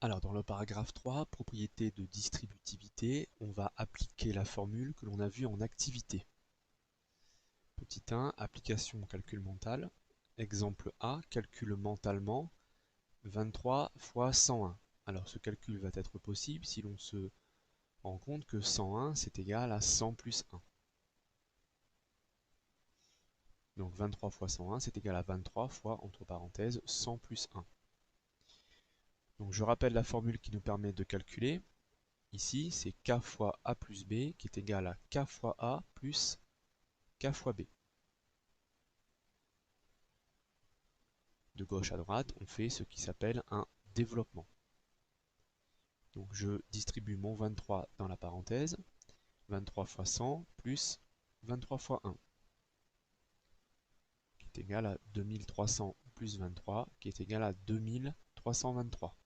Alors dans le paragraphe 3, propriété de distributivité, on va appliquer la formule que l'on a vue en activité. Petit 1, application calcul mental. Exemple A, calcule mentalement 23 fois 101. Alors ce calcul va être possible si l'on se rend compte que 101 c'est égal à 100 plus 1. Donc 23 fois 101 c'est égal à 23 fois, entre parenthèses, 100 plus 1. Donc je rappelle la formule qui nous permet de calculer. Ici, c'est k fois a plus b qui est égal à k fois a plus k fois b. De gauche à droite, on fait ce qui s'appelle un développement. Donc je distribue mon 23 dans la parenthèse, 23 fois 100 plus 23 fois 1, qui est égal à 2300 plus 23, qui est égal à 2323.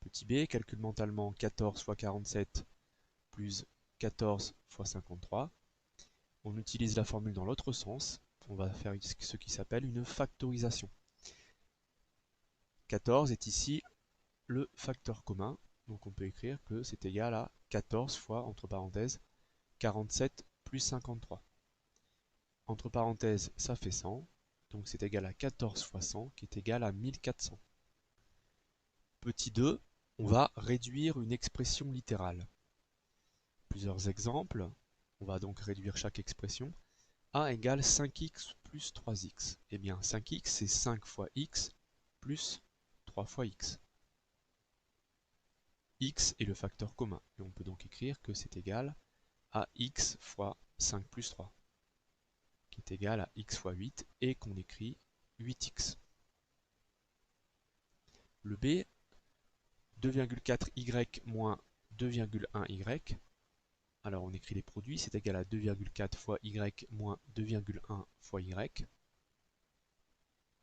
Petit b, calcule mentalement 14 fois 47 plus 14 fois 53. On utilise la formule dans l'autre sens. On va faire ce qui s'appelle une factorisation. 14 est ici le facteur commun. Donc on peut écrire que c'est égal à 14 fois, entre parenthèses, 47 plus 53. Entre parenthèses, ça fait 100. Donc c'est égal à 14 fois 100, qui est égal à 1400. Petit 2, on va réduire une expression littérale. Plusieurs exemples. On va donc réduire chaque expression. A égale 5x plus 3x. Eh bien 5x c'est 5 fois x plus 3 fois x. X est le facteur commun, et on peut donc écrire que c'est égal à x fois 5 plus 3, qui est égal à x fois 8, et qu'on écrit 8x. Le B, 2,4y moins 2,1y. Alors on écrit les produits, c'est égal à 2,4 fois y moins 2,1 fois y.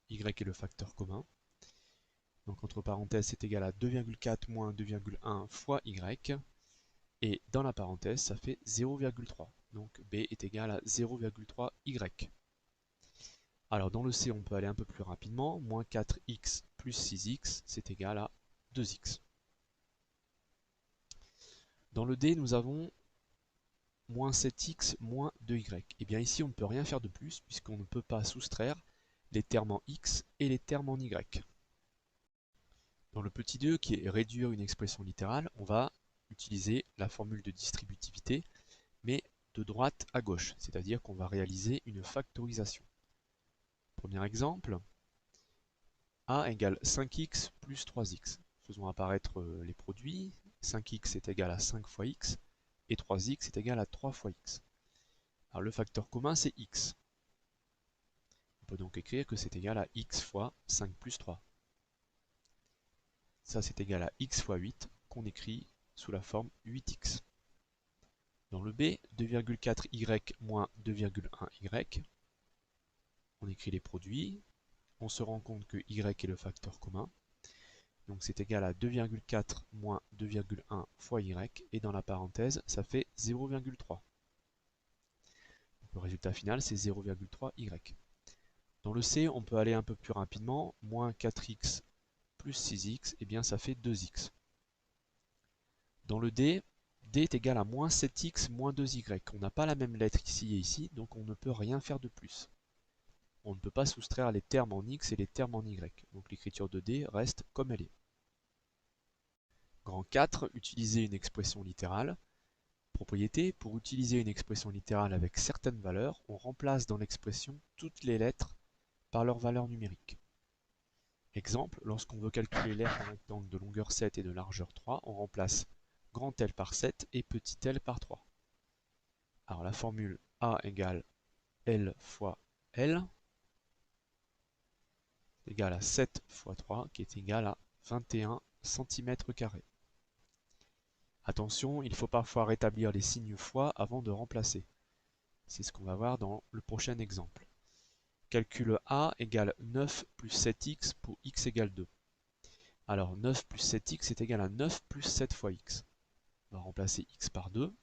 Y est le facteur commun. Donc entre parenthèses, c'est égal à 2,4 moins 2,1 fois y. Et dans la parenthèse, ça fait 0,3. Donc B est égal à 0,3y. Alors dans le C, on peut aller un peu plus rapidement. Moins 4x plus 6x, c'est égal à 2x. Dans le D, nous avons moins 7x moins 2y. Et bien ici, on ne peut rien faire de plus, puisqu'on ne peut pas soustraire les termes en x et les termes en y. Dans le petit 2, qui est réduire une expression littérale, on va utiliser la formule de distributivité, mais de droite à gauche, c'est-à-dire qu'on va réaliser une factorisation. Premier exemple, A égale 5x plus 3x. Faisons apparaître les produits. 5x est égal à 5 fois x, et 3x est égal à 3 fois x. Alors le facteur commun, c'est x. On peut donc écrire que c'est égal à x fois 5 plus 3. Ça, c'est égal à x fois 8, qu'on écrit sous la forme 8x. Dans le B, 2,4y moins 2,1y, on écrit les produits. On se rend compte que y est le facteur commun. Donc c'est égal à 2,4 moins 2,1 fois y, et dans la parenthèse, ça fait 0,3. Le résultat final, c'est 0,3y. Dans le C, on peut aller un peu plus rapidement. Moins 4x plus 6x, et bien ça fait 2x. Dans le D, D est égal à moins 7x moins 2y. On n'a pas la même lettre ici et ici, donc on ne peut rien faire de plus. On ne peut pas soustraire les termes en x et les termes en y. Donc l'écriture de D reste comme elle est. Grand 4, utiliser une expression littérale. Propriété, pour utiliser une expression littérale avec certaines valeurs, on remplace dans l'expression toutes les lettres par leur valeur numérique. Exemple, lorsqu'on veut calculer l'aire d'un rectangle de longueur 7 et de largeur 3, on remplace grand L par 7 et petit l par 3. Alors la formule A égale L fois L égale à 7 fois 3, qui est égal à 21 cm². Attention, il faut parfois rétablir les signes fois avant de remplacer. C'est ce qu'on va voir dans le prochain exemple. Calcule A égale 9 plus 7x pour x égale 2. Alors 9 plus 7x est égal à 9 plus 7 fois x. On va remplacer x par 2.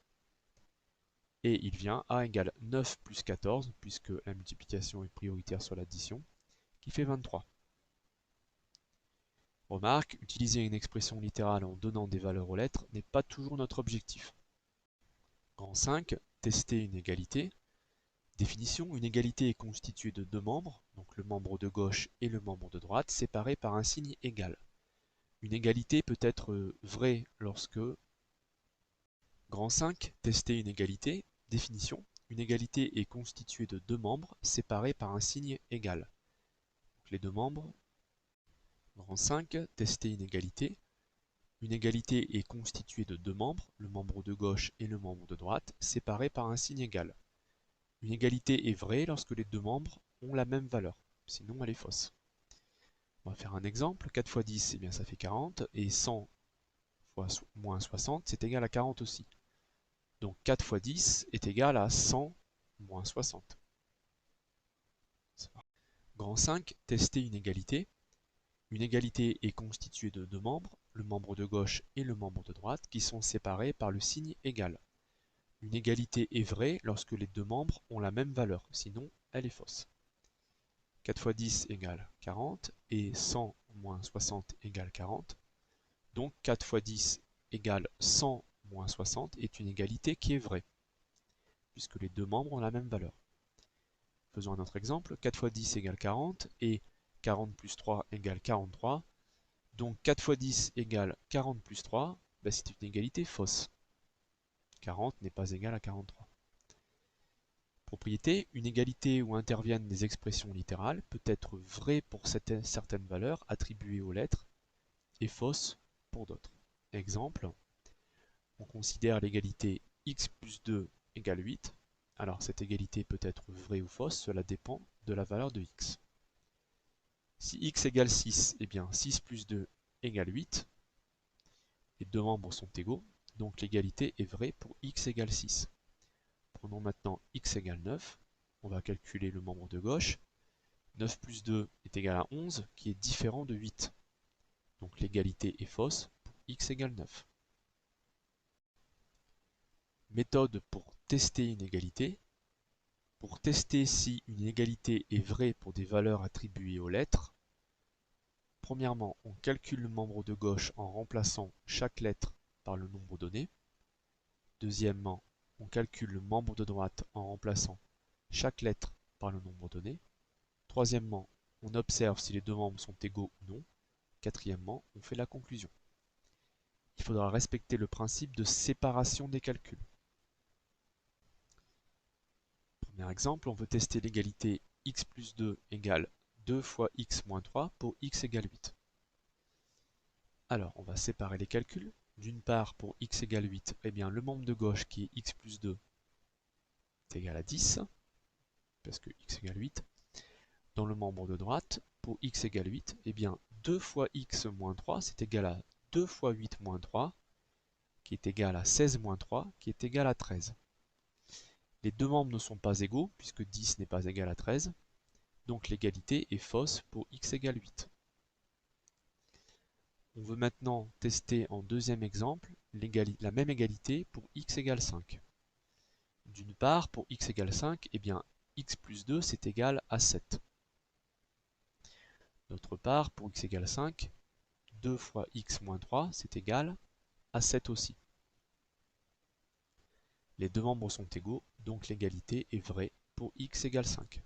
Et il vient A égale 9 plus 14, puisque la multiplication est prioritaire sur l'addition, qui fait 23. Remarque, utiliser une expression littérale en donnant des valeurs aux lettres n'est pas toujours notre objectif. Grand 5, tester une égalité. Définition, une égalité est constituée de deux membres, donc le membre de gauche et le membre de droite, séparés par un signe égal. Une égalité peut être vraie lorsque... Grand 5, tester une égalité. Définition, une égalité est constituée de deux membres séparés par un signe égal. Donc les deux membres. Grand 5, tester une égalité. Une égalité est constituée de deux membres, le membre de gauche et le membre de droite, séparés par un signe égal. Une égalité est vraie lorsque les deux membres ont la même valeur, sinon elle est fausse. On va faire un exemple, 4 fois 10, eh bien, ça fait 40, et 100 fois moins 60, c'est égal à 40 aussi. Donc 4 fois 10 est égal à 100 moins 60. Grand 5, tester une égalité. Une égalité est constituée de deux membres, le membre de gauche et le membre de droite, qui sont séparés par le signe égal. Une égalité est vraie lorsque les deux membres ont la même valeur, sinon elle est fausse. 4 fois 10 égale 40 et 100 moins 60 égale 40. Donc 4 fois 10 égale 100 moins 60 est une égalité qui est vraie, puisque les deux membres ont la même valeur. Faisons un autre exemple, 4 fois 10 égale 40 et 40 plus 3 égale 43. Donc 4 fois 10 égale 40 plus 3, ben c'est une égalité fausse. 40 n'est pas égal à 43. Propriété, une égalité où interviennent des expressions littérales peut être vraie pour certaines valeurs attribuées aux lettres et fausse pour d'autres. Exemple, on considère l'égalité x plus 2 égale 8. Alors cette égalité peut être vraie ou fausse, cela dépend de la valeur de x. Si x égale 6, eh bien 6 plus 2 égale 8. Les deux membres sont égaux, donc l'égalité est vraie pour x égale 6. Prenons maintenant x égale 9. On va calculer le membre de gauche. 9 plus 2 est égal à 11, qui est différent de 8. Donc l'égalité est fausse pour x égale 9. Méthode pour tester une égalité. Pour tester si une égalité est vraie pour des valeurs attribuées aux lettres, premièrement, on calcule le membre de gauche en remplaçant chaque lettre par le nombre donné. Deuxièmement, on calcule le membre de droite en remplaçant chaque lettre par le nombre donné. Troisièmement, on observe si les deux membres sont égaux ou non. Quatrièmement, on fait la conclusion. Il faudra respecter le principe de séparation des calculs. Premier exemple, on veut tester l'égalité x plus 2 égale 2 fois x moins 3 pour x égale 8. Alors, on va séparer les calculs. D'une part, pour x égale 8, eh bien, le membre de gauche qui est x plus 2 est égal à 10, parce que x égale 8. Dans le membre de droite, pour x égale 8, eh bien 2 fois x moins 3, c'est égal à 2 fois 8 moins 3, qui est égal à 16 moins 3, qui est égal à 13. Les deux membres ne sont pas égaux, puisque 10 n'est pas égal à 13, donc l'égalité est fausse pour x égale 8. On veut maintenant tester en deuxième exemple la même égalité pour x égale 5. D'une part, pour x égale 5, eh bien x plus 2 c'est égal à 7. D'autre part, pour x égale 5, 2 fois x moins 3 c'est égal à 7 aussi. Les deux membres sont égaux, donc l'égalité est vraie pour x égale 5.